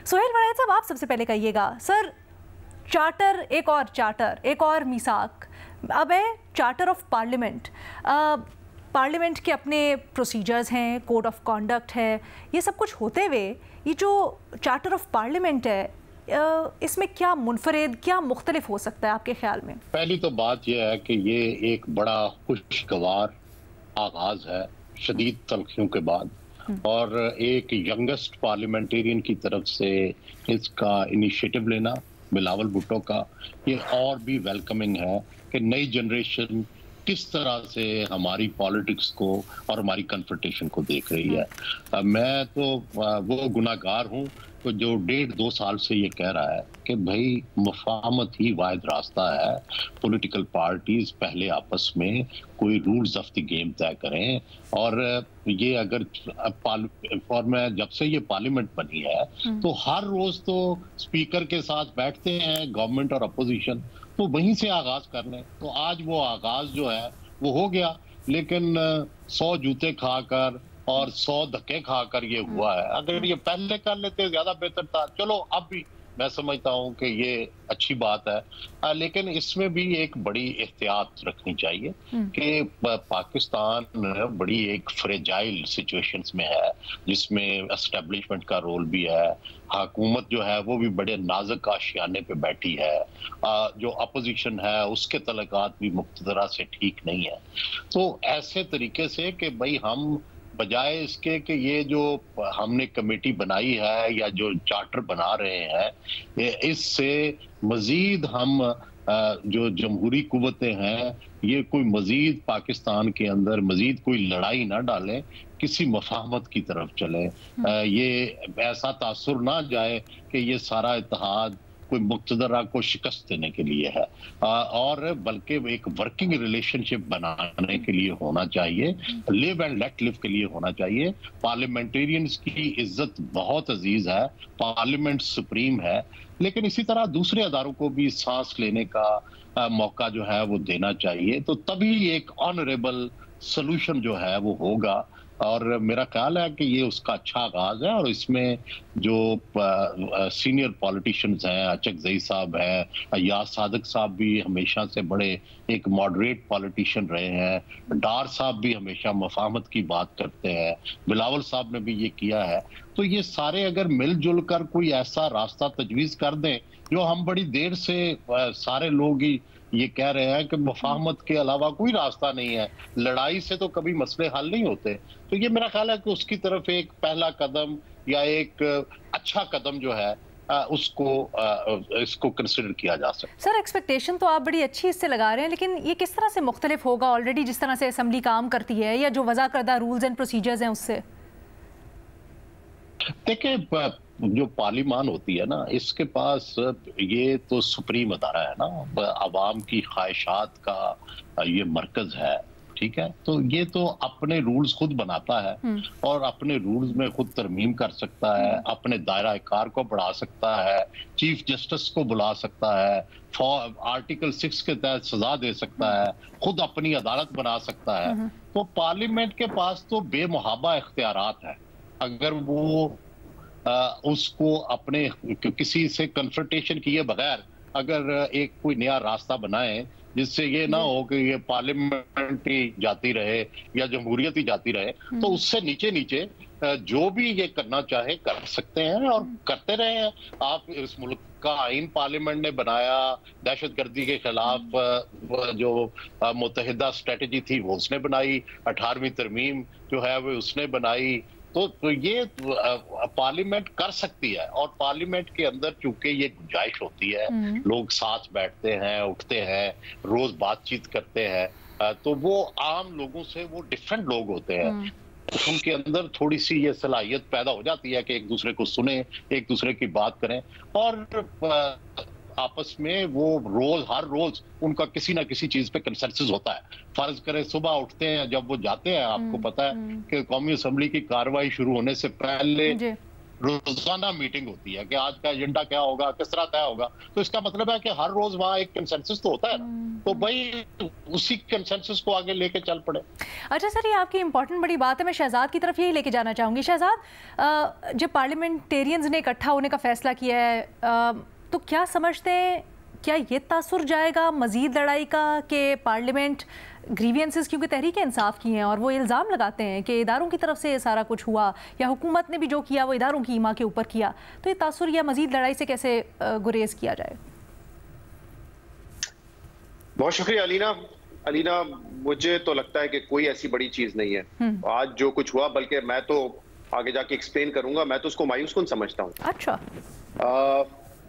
सोहेल वड़ैच साहब, आप सबसे पहले कहिएगा सर, चार्टर, एक और मीसाक, अब है चार्टर ऑफ पार्लियामेंट। पार्लियामेंट के अपने प्रोसीजर्स हैं, कोड ऑफ कॉन्डक्ट है, ये सब कुछ होते हुए ये जो चार्टर ऑफ पार्लियामेंट है, इसमें क्या मुनफरिद, क्या मुख्तलिफ हो सकता है आपके ख्याल में? पहली तो बात यह है कि ये एक बड़ा खुशगवार आगाज है शदीद तलखियों के बाद, और एक यंगेस्ट पार्लियामेंटेरियन की तरफ से इसका इनिशिएटिव लेना बिलावल भुट्टो का, ये और भी वेलकमिंग है कि नई जनरेशन किस तरह से हमारी पॉलिटिक्स को और हमारी कन्फ्रंटेशन को देख रही है। मैं तो वो गुनाहगार हूँ तो जो 1.5-2 साल से ये कह रहा है कि भाई मुफाहमत ही वाहिद रास्ता है, पॉलिटिकल पार्टीज पहले आपस में कोई रूल्स ऑफ द गेम तय करें। और ये अगर और मैं जब से ये पार्लियामेंट बनी है तो हर रोज तो स्पीकर के साथ बैठते हैं गवर्नमेंट और अपोजिशन, तो वहीं से आगाज कर लें। तो आज वो आगाज जो है वो हो गया, लेकिन 100 जूते खाकर और 100 धक्के खाकर ये हुआ है। अगर ये पहले कर लेते ज्यादा बेहतर था। चलो अब भी मैं समझता हूं कि ये अच्छी बात है, लेकिन इसमें भी एक बड़ी एहतियात रखनी चाहिए कि पाकिस्तान बड़ी एक फ्रेजाइल सिचुएशंस में है, जिसमें एस्टेब्लिशमेंट का रोल भी है, हुकूमत जो है वो भी बड़े नाजुक आशियाने पे बैठी है, जो अपोजिशन है उसके तलकात भी मुख्तदरा से ठीक नहीं है। तो ऐसे तरीके से कि भाई हम बजाय इसके कि ये जो हमने कमेटी बनाई है या जो चार्टर बना रहे हैं, इससे मजीद हम जो जमहूरी कुव्वतें हैं ये कोई मजीद पाकिस्तान के अंदर मजीद कोई लड़ाई ना डालें, किसी मफाहमत की तरफ चले। ये ऐसा तासुर ना जाए कि ये सारा इत्तेहाद कोई मुक्तदरा को शिकस्त देने के लिए है, और बल्कि एक वर्किंग रिलेशनशिप बनाने के लिए होना चाहिए, लिव एंड लेट लिव के लिए होना चाहिए। पार्लियामेंटेरियंस की इज्जत बहुत अजीज है, पार्लियामेंट सुप्रीम है, लेकिन इसी तरह दूसरे अदारों को भी सांस लेने का मौका जो है वो देना चाहिए। तो तभी एक ऑनरेबल सोल्यूशन जो है वो होगा, और मेरा ख्याल है कि ये उसका अच्छा आगाज है। और इसमें जो सीनियर पॉलिटिशियंस हैं, अचकजई साहब हैं, अय्याज सादिक साहब भी हमेशा से बड़े एक मॉडरेट पॉलिटिशियन रहे हैं, डार साहब भी हमेशा मफाहमत की बात करते हैं, बिलावल साहब ने भी ये किया है। तो ये सारे अगर मिलजुल कर कोई ऐसा रास्ता तजवीज कर दें, जो हम बड़ी देर से सारे लोग ही ये कह रहे हैं कि मुफाहमत के अलावा कोई रास्ता नहीं है, लड़ाई से तो कभी मसले हल नहीं होते, तो ये मेरा ख्याल है कि उसकी तरफ एक पहला कदम या एक अच्छा कदम जो है इसको कंसिडर किया जा सकता है। सर, एक्सपेक्टेशन तो आप बड़ी अच्छी इससे लगा रहे हैं, लेकिन ये किस तरह से मुख्तलिफ होगा ऑलरेडी जिस तरह से असेंबली काम करती है, या जो वज़ा करदा रूल्स एंड प्रोसीजर्स हैं उससे? देखिए, जो पार्लियामान होती है ना, इसके पास ये तो सुप्रीम अदारा है ना, आवाम की ख्वाहिशात का ये मरकज है, ठीक है। तो ये तो अपने रूल्स खुद बनाता है और अपने रूल्स में खुद तरमीम कर सकता है, अपने दायरा कार को बढ़ा सकता है, चीफ जस्टिस को बुला सकता है, आर्टिकल 6 के तहत सजा दे सकता है, खुद अपनी अदालत बना सकता है। तो पार्लियामेंट के पास तो बेमुहाबा इख्तियारात है। अगर वो उसको अपने किसी से कन्फ्रंटेशन किए बगैर अगर एक कोई नया रास्ता बनाए, जिससे ये ना हो कि ये पार्लियामेंट ही जाती रहे या जमहूरियत ही जाती रहे, तो उससे नीचे नीचे जो भी ये करना चाहे कर सकते हैं और करते रहे हैं। आप इस मुल्क का आइन पार्लियामेंट ने बनाया, दहशतगर्दी के खिलाफ जो मुत्तहिदा स्ट्रेटेजी थी वो उसने बनाई, 18वीं तरमीम जो है वो उसने बनाई। तो ये पार्लियामेंट कर सकती है, और पार्लियामेंट के अंदर चूंकि ये गुंजाइश होती है, लोग साथ बैठते हैं, उठते हैं, रोज बातचीत करते हैं, तो वो आम लोगों से वो डिफरेंट लोग होते हैं, उनके अंदर थोड़ी सी ये सलाहियत पैदा हो जाती है कि एक दूसरे को सुने, एक दूसरे की बात करें, और आपस में वो हर रोज उनका किसी ना किसी चीज पे कंसेंसस होता है। फर्ज करें सुबह उठते हैं, जब वो जाते हैं, आपको पता है कि कौमी असेंबली की कार्रवाई शुरू होने से पहले रोजाना मीटिंग होती है कि आज का एजेंडा क्या होगा, किस तरह तय होगा। तो इसका मतलब है कि हर रोज वहाँ एक कंसेंसस तो होता है ना, तो भाई उसी कंसेंसस को आगे लेके चल पड़े। अच्छा सर, ये आपकी इंपॉर्टेंट बड़ी बात है, मैं शहजाद की तरफ यही लेके जाना चाहूँगी। शहजाद, जब पार्लियामेंटेरियंस ने इकट्ठा होने का फैसला किया है, तो क्या समझते हैं, क्या ये तासुर जाएगा मज़ीद लड़ाई का कि पार्लियामेंट ग्रीवियंसेस, क्योंकि तहरीक इंसाफ की हैं और वो इल्ज़ाम लगाते हैं कि इदारों की तरफ से ये सारा कुछ हुआ, या हुकूमत ने भी जो किया वो इदारों की ईमा के ऊपर किया, तो ये तासुर या मज़ीद लड़ाई से कैसे गुरेज किया जाए? बहुत शुक्रिया अलीना, मुझे तो लगता है कि कोई ऐसी बड़ी चीज नहीं है आज जो कुछ हुआ, बल्कि मैं तो आगे जाके एक्सप्लेन करूंगा, मैं तो उसको मायूसकुन समझता हूँ। अच्छा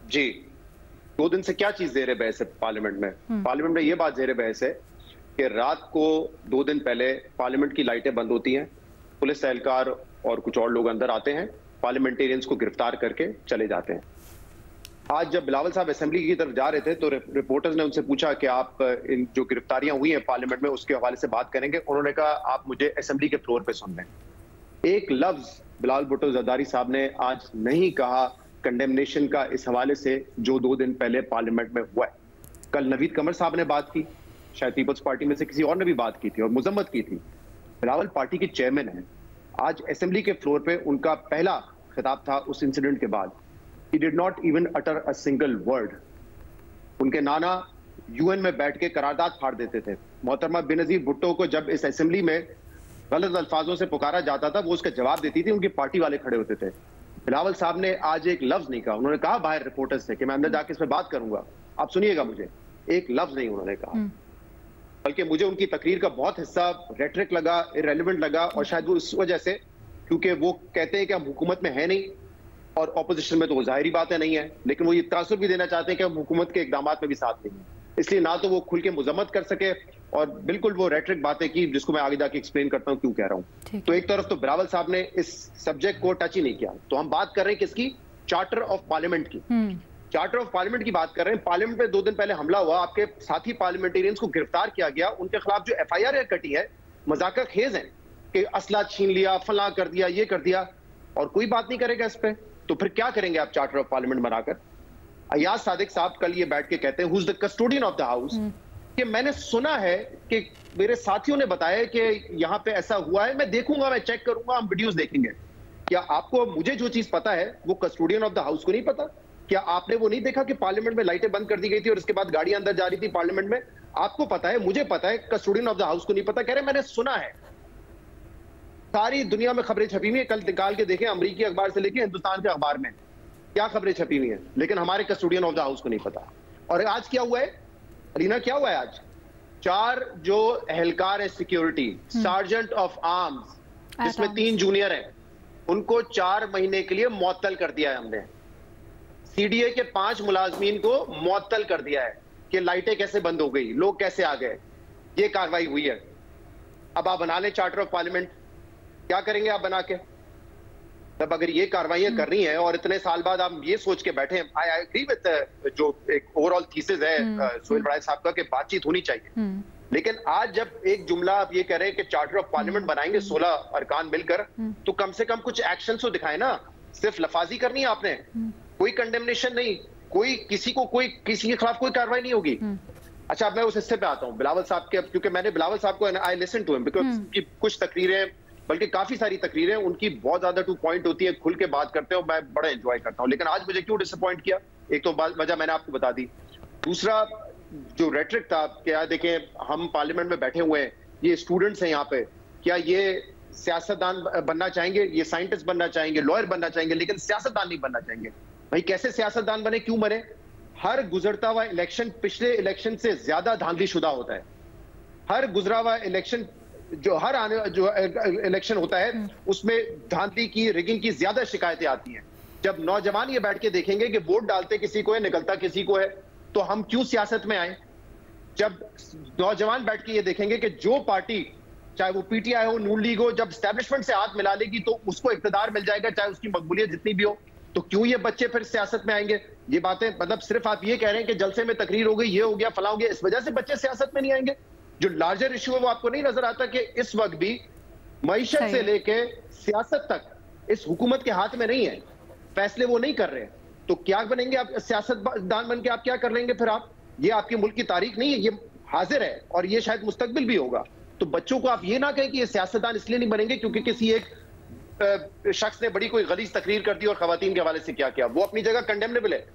जी, 2 दिन से क्या चीज ज़ेर बहस है पार्लियामेंट में? पार्लियामेंट में ये बात ज़ेर बहस है कि रात को 2 दिन पहले पार्लियामेंट की लाइटें बंद होती हैं, पुलिस एहलकार और कुछ और लोग अंदर आते हैं, पार्लियामेंटेरियंस को गिरफ्तार करके चले जाते हैं। आज जब बिलावल साहब असेंबली की तरफ जा रहे थे तो रिपोर्टर्स ने उनसे पूछा कि आप इन जो गिरफ्तारियां हुई हैं पार्लियामेंट में उसके हवाले से बात करेंगे। उन्होंने कहा आप मुझे असेंबली के फ्लोर पे सुन लें। एक लफ्ज बिलावल भुट्टो जरदारी साहब ने आज नहीं कहा कंडेमनेशन का इस हवाले से जो 2 दिन पहले पार्लियामेंट में हुआ है। कल नवीद कमर साहब ने बात की, शायद पीपल्स पार्टी में से किसी और ने भी बात की थी और मुजम्मत की थी। बिलावल पार्टी के चेयरमैन हैं, आज असेंबली के फ्लोर पे उनका पहला खिताब था उस इंसिडेंट के बाद। He did not even utter a single word. उनके नाना यूएन में बैठ के करारदाद फाड़ देते थे। मोहतरमा बेनजीर भुट्टो को जब इस असेंबली में गलत अल्फाजों से पुकारा जाता था वो उसका जवाब देती थी, उनकी पार्टी वाले खड़े होते थे। बिलावल साहब ने आज एक लफ्ज नहीं कहा। उन्होंने कहा बाहर रिपोर्टर्स से कि मैं अंदर जाके इस पर बात करूंगा, आप सुनिएगा मुझे, एक लफ्ज नहीं उन्होंने कहा। बल्कि मुझे उनकी तकरीर का बहुत हिस्सा रेटरिक लगा, इररेलेवेंट लगा, और शायद वो इस वजह से क्योंकि वो कहते हैं कि हम हुकूमत में है नहीं और ऑपोजिशन में तो वो जाहिर बात है नहीं है, लेकिन वो ये तासुर भी देना चाहते हैं कि हम हुकूमत के इकदामात में भी साथ नहीं है, इसलिए ना तो वो खुल के मजम्मत कर सके और बिल्कुल वो रेटरिक बातें की जिसको मैं आगे जाके एक्सप्लेन करता हूं क्यों कह रहा हूं। तो एक तरफ तो बिलावल साहब ने इस सब्जेक्ट को टच ही नहीं किया। तो हम बात कर रहे हैं किसकी? चार्टर ऑफ पार्लियामेंट की। चार्टर ऑफ पार्लियामेंट की बात कर रहे हैं। पार्लियामेंट में 2 दिन पहले हमला हुआ, आपके साथी पार्लियामेंटेरियंस को गिरफ्तार किया गया, उनके खिलाफ जो FIR कटी है मजाका खेज है कि असला छीन लिया, फला कर दिया, ये कर दिया, और कोई बात नहीं करेगा इस पे। तो फिर क्या करेंगे आप चार्टर ऑफ पार्लियामेंट बनाकर? अयाज सादिक साहब कल ये बैठ के कहते हैं who is the custodian of the house, कि मैंने सुना है कि मेरे साथियों ने बताया कि यहाँ पे ऐसा हुआ है, मैं देखूंगा, मैं चेक करूंगा, हम वीडियोस देखेंगे। क्या आपको, मुझे जो चीज पता है वो कस्टोडियन ऑफ द हाउस को नहीं पता? क्या आपने वो नहीं देखा कि पार्लियामेंट में लाइटें बंद कर दी गई थी और उसके बाद गाड़ी अंदर जा रही थी पार्लियामेंट में? आपको पता है, मुझे पता है, कस्टोडियन ऑफ द हाउस को नहीं पता। कह रहे मैंने सुना है। सारी दुनिया में खबरें छपी हुई है, कल निकाल के देखें अमेरिकी अखबार से लेके हिंदुस्तान के अखबार में क्या खबरें छपी हुई हैं, लेकिन हमारे कस्टोडियन ऑफ द हाउस को नहीं पता। और आज क्या हुआ है अलीना, क्या हुआ है आज? 4 जो एहलकार है सिक्योरिटी, सार्जेंट ऑफ आर्म्स, जिसमें 3 जूनियर हैं, उनको 4 महीने के लिए मुअत्तल कर दिया है हमने। CDA के 5 मुलाजमीन को मुअत्तल कर दिया है कि लाइटें कैसे बंद हो गई, लोग कैसे आ गए, ये कार्रवाई हुई है। अब आप बना लें चार्टर ऑफ पार्लियामेंट, क्या करेंगे आप बना के? तब अगर ये कार्रवाइयां कर रही हैं और इतने साल बाद आप ये सोच के बैठे हैं, आई एग्री विद जो एक ओवरऑल थीसिस है सोहेल बड़ाई साहब का कि बातचीत होनी चाहिए, लेकिन आज जब एक जुमला आप ये कह रहे हैं कि चार्टर ऑफ पार्लियामेंट बनाएंगे 16 अरकान मिलकर, तो कम से कम कुछ एक्शन तो दिखाए ना। सिर्फ लफाजी करनी है आपने, कोई कंडेमनेशन नहीं, कोई किसी के खिलाफ कोई कार्रवाई नहीं होगी। अच्छा, अब मैं उस हिस्से पे आता हूँ बिलावल साहब के, क्योंकि मैंने बिलावल साहब को, I listen to him because कुछ तकरीरें, बल्कि काफी सारी तकरीरें उनकी बहुत ज्यादा टू पॉइंट होती है, खुल के बात करते हो, मैं बड़ा एंजॉय करता हूं। लेकिन आज मुझे क्यों डिसअपॉइंट किया? एक तो वजह मैंने आपको बता दी, दूसरा जो रेटरिक था कि यार देखें हम पार्लियामेंट में बैठे हुए हैं, ये स्टूडेंट्स हैं यहाँ पे, क्या ये सियासतदान बनना चाहेंगे, ये साइंटिस्ट बनना चाहेंगे, लॉयर बनना चाहेंगे, लेकिन सियासतदान नहीं बनना चाहेंगे। भाई कैसे सियासतदान बने, क्यों बने? हर गुजरता हुआ इलेक्शन पिछले इलेक्शन से ज्यादा धांधलीशुदा होता है। हर गुजरा हुआ इलेक्शन जो इलेक्शन होता है उसमें धांधली की, रिगिंग की ज्यादा शिकायतें आती हैं। जब नौजवान ये बैठ के देखेंगे कि वोट डालते किसी को है, निकलता किसी को है, तो हम क्यों सियासत में आए? जब नौजवान बैठ के ये देखेंगे कि जो पार्टी, चाहे वो PTI हो, नून लीग हो, जब एस्टेब्लिशमेंट से हाथ मिला लेगी तो उसको इक्तदार मिल जाएगा, चाहे उसकी मकबूलियत जितनी भी हो, तो क्यों ये बच्चे फिर सियासत में आएंगे? ये बातें मतलब सिर्फ आप ये कह रहे हैं कि जलसे में तकरीर हो गई, ये हो गया, फला हो गया, इस वजह से बच्चे सियासत में नहीं आएंगे? जो लार्जर इशू है वो आपको नहीं नजर आता कि इस वक्त भी मईशत से लेके सियासत तक इस हुकूमत के हाथ में नहीं है। फैसले वो नहीं कर रहे हैं, तो क्या बनेंगे आप? सियासतदान बन के आप क्या कर लेंगे फिर आप? ये आपके मुल्क की तारीख नहीं है, ये हाजिर है और ये शायद मुस्तकबिल भी होगा। तो बच्चों को आप ये ना कहें कि ये सियासतदान इसलिए नहीं बनेंगे क्योंकि किसी एक शख्स ने बड़ी कोई गलीज तकरीर कर दी और खवातीन के हवाले से क्या किया, वो अपनी जगह कंडेमनेबल है,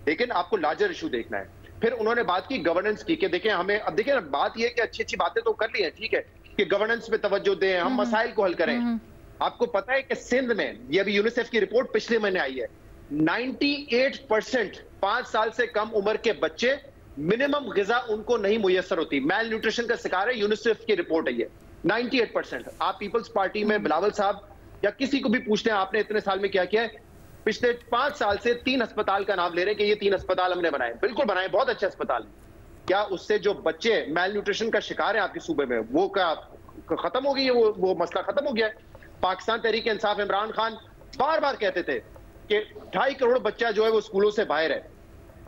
लेकिन आपको लार्जर इशू देखना है। फिर उन्होंने बात की गवर्नेंस की कि देखें हमें, अब देखें ना, बात ये है कि अच्छी अच्छी बातें तो कर ली हैं, ठीक है, कि गवर्नेंस पे तवज्जो दें, हम मसाइल को हल करें। आपको पता है कि सिंध में, ये अभी यूनिसेफ की रिपोर्ट पिछले महीने आई है, 98% 5 साल से कम उम्र के बच्चे मिनिमम ग़िज़ा उनको नहीं मुयस्सर होती, मेल न्यूट्रिशन का शिकार है। यूनिसेफ की रिपोर्ट है ये, 98%। आप पीपल्स पार्टी में बिलावल साहब या किसी को भी पूछते हैं आपने इतने साल में क्या किया है, पिछले 5 साल से 3 अस्पताल का नाम ले रहे हैं कि ये 3 अस्पताल हमने बनाए। बिल्कुल बनाए, बहुत अच्छे अस्पताल। क्या उससे जो बच्चे मेल न्यूट्रिशन का शिकार है आपके सूबे में, वो क्या खत्म हो गई है? वो मसला खत्म हो गया है? पाकिस्तान तहरीक इंसाफ इमरान खान बार बार कहते थे कि 2.5 करोड़ बच्चा जो है वो स्कूलों से बाहर है।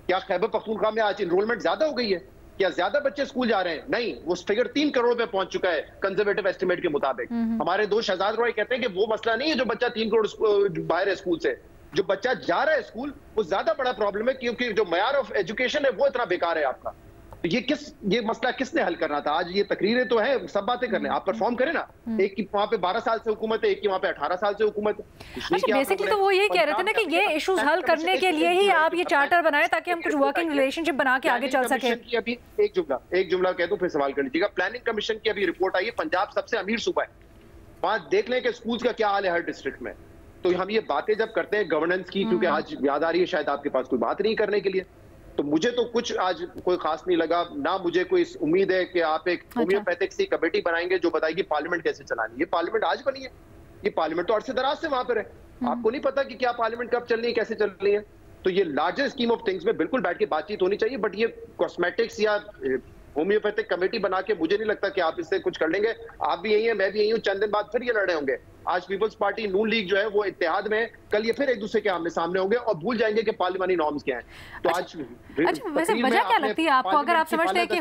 क्या खैबर पख्तूनख्वा में आज इनरोलमेंट ज्यादा हो गई है? क्या ज्यादा बच्चे स्कूल जा रहे हैं? नहीं, वो फिगर 3 करोड़ पे पहुंच चुका है कंजर्वेटिव एस्टिमेट के मुताबिक। हमारे दोस्त शहजाद रॉय कहते हैं कि वो मसला नहीं है जो बच्चा 3 करोड़ बाहर है स्कूल से, जो बच्चा जा रहा है स्कूल वो ज्यादा बड़ा प्रॉब्लम है, क्योंकि जो मयार ऑफ एजुकेशन है वो इतना बेकार है आपका। तो ये मसला किसने हल करना था? आज ये तकरीरें तो है, सब बातें करने, आप परफॉर्म करें ना। एक की वहां पे 12 साल से हुकूमत है, एक की वहां पे 18 साल से हुकूमत है। अच्छा, बेसिकली तो वो ये कह रहे थे ना कि ये इश्यूज हल करने के लिए ही आप ये चार्टर बनाए ताकि हम कुछ वर्किंग रिलेशनशिप बना के आगे चल सके। अभी एक जुमला कह दूं फिर सवाल कर लीजिएगा। प्लानिंग कमीशन की अभी रिपोर्ट आई है, पंजाब सबसे अमीर सूबा है, वहां देख लें कि स्कूल्स का क्या हाल है हर डिस्ट्रिक्ट में। तो हम ये बातें जब करते हैं गवर्नेंस की, क्योंकि आज याद आ रही है शायद आपके पास कोई बात नहीं करने के लिए, तो मुझे तो कुछ आज कोई खास नहीं लगा ना। मुझे कोई उम्मीद है कि आप एक होम्योपैथिक सी कमेटी बनाएंगे जो बताएगी पार्लियामेंट कैसे चलानी है। ये पार्लियामेंट आज बनी है, ये पार्लियामेंट तो अरसे दराज से वहां पर है, आपको नहीं पता कि क्या पार्लियामेंट कब चलनी है, कैसे चल रही है। तो ये लार्जर स्कीम ऑफ थिंग्स में बिल्कुल बैठ के बातचीत होनी चाहिए, बट ये कॉस्मेटिक्स या होम्योपैथिक कमेटी बना के मुझे नहीं लगता कि आप इससे कुछ कर लेंगे। आप भी यही है, मैं भी यही हूँ, चंद दिन बाद फिर ये लड़े होंगे। आज पीपल्स पार्टी नून लीग जो है वो इत्तेहाद में, कल ये फिर एक दूसरे के आमने सामने होंगे और भूल जाएंगे कि पार्लियामानी नॉर्म्स क्या हैं। तो आज वैसे वजह क्या लगती है आपको, अगर आप समझते हैं कि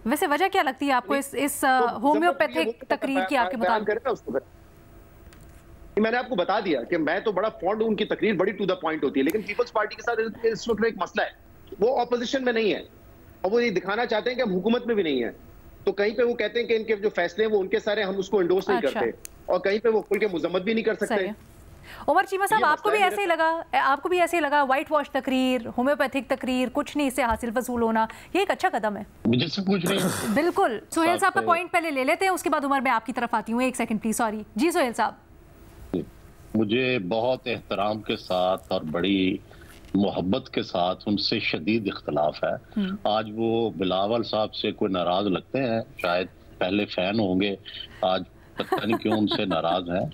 वैसे वजह क्या लगती है आपको इस होम्योपैथिक तकरीर की आपके मुताबिक? मैंने आपको बता दिया कि मैं तो बड़ा फॉन्ड हूं, उनकी तकरीर बड़ी टू द पॉइंट होती है, लेकिन पीपल्स पार्टी के साथ इस वक्त एक मसला है, वो ऑपोजिशन में नहीं है और वो ये दिखाना चाहते हैं कि हम हुकूमत में भी नहीं है। तो कहीं पे वो कहते हैं कि इनके जो फैसले हैं वो उनके सारे, हम उसको एंडोर्स नहीं करते, और कहीं पे वो खुल के मुजम्मत भी नहीं कर सकते। उमर चीमा साहब, आपको भी ऐसे ही लगा? आपको भी ऐसे ही लगा व्हाइट वॉश तकरीर, होम्योपैथिक तकरीर, कुछ नहीं इससे हासिल वसूल होना, ये एक अच्छा कदम है? मुझे से पूछ रही हैं? बिल्कुल। सुहेल साहब का पॉइंट पहले ले लेते हैं, उसके बाद उमर मैं आपकी तरफ आती हूँ। 1 सेकंड प्लीज, सॉरी जी सुहेल साहब। मुझे बहुत एहतराम के साथ और बड़ी मोहब्बत के साथ उनसे शदीद इख्तलाफ है। आज वो बिलावल साहब से कोई नाराज लगते हैं, शायद पहले फैन होंगे, आज पता नहीं क्यों उनसे नाराज हैं।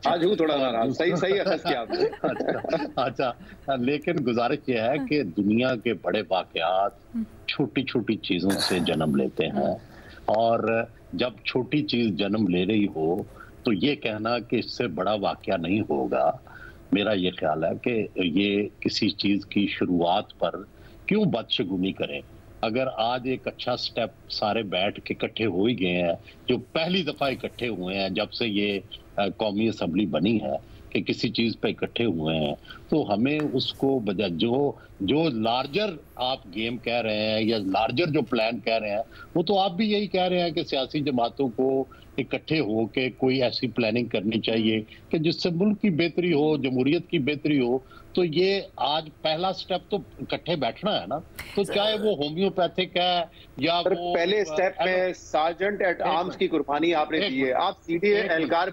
आज हूँ थोड़ा नाराज, सही अखज़ किया आपने। अच्छा, लेकिन गुजारिश ये है कि दुनिया के बड़े वाक़यात छोटी छोटी चीजों से जन्म लेते हैं, और जब छोटी चीज जन्म ले रही हो तो ये कहना कि इससे बड़ा वाक़या नहीं होगा, मेरा ये ख्याल है कि ये किसी चीज की शुरुआत पर क्यों बदशगुनी करें। अगर आज एक अच्छा स्टेप सारे बैठ के इकट्ठे हो ही गए हैं, जो पहली दफा इकट्ठे हुए हैं जब से ये कौमी असम्बली बनी है कि किसी चीज पे इकट्ठे हुए हैं, तो हमें उसको बजाय जो लार्जर आप गेम कह रहे हैं या लार्जर जो प्लान कह रहे हैं, वो तो आप भी यही कह रहे हैं कि सियासी जमातों को इकट्ठे हो के कोई ऐसी प्लानिंग करनी चाहिए कि जिससे मुल्क की बेहतरी हो, जमहूरियत की बेहतरी हो। तो ये आज पहला स्टेप तो इकट्ठे बैठना है ना, तो चाहे वो होम्योपैथिक है या वो पहले स्टेप में सार्जेंट एट आर्म्स की कुर्बानी आपने दी है, आप सीधे एहलकार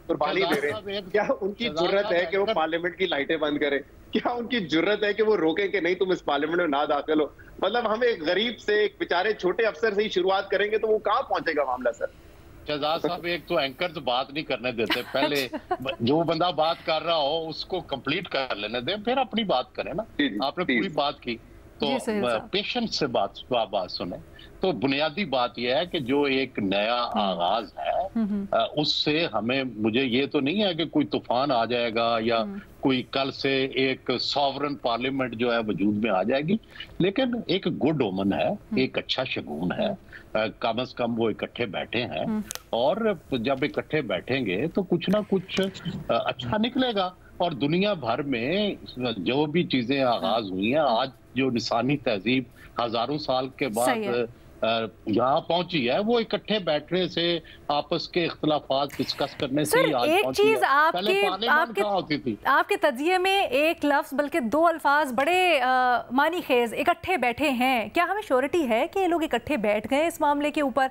कुर्बानी दे रहे हैं। क्या उनकी जुर्रत है कि वो पार्लियामेंट की लाइटें बंद करें? क्या उनकी जुर्रत है कि वो रोके कि नहीं तुम इस पार्लियामेंट में ना दाखिल हो? मतलब हम एक गरीब से, एक बेचारे छोटे अफसर से ही शुरुआत करेंगे तो वो कहाँ पहुंचेगा मामला सर? शहजाद साहब, एक तो एंकर तो बात नहीं करने देते, पहले जो बंदा बात कर रहा हो उसको कंप्लीट कर लेने दें, फिर अपनी बात करें ना। आपने पूरी बात की, तो पेशेंस से बात सुने। तो बुनियादी बात यह है कि जो एक नया आगाज है उससे मुझे ये तो नहीं है कि कोई तूफान आ जाएगा या कोई कल से एक सॉवरन पार्लियामेंट जो है वजूद में आ जाएगी, लेकिन एक गुड ओमन है, एक अच्छा शगुन है। कम से कम वो इकट्ठे बैठे हैं और जब इकट्ठे बैठेंगे तो कुछ ना कुछ अच्छा निकलेगा। और दुनिया भर में जो भी चीजें आगाज हुई हैं, आज जो इंसानी तहजीब हजारों साल के बाद यहाँ पहुंची है, वो इकट्ठे बैठने से, आपस के इख्तलाफात डिस्कस करने से ही आज एक चीज आपके आपके तजिए में एक लफ्ज बल्कि दो अल्फाज बड़े मानी खेज, इकट्ठे बैठे हैं। क्या हमें श्योरिटी है कि ये लोग इकट्ठे बैठ गए इस मामले के ऊपर?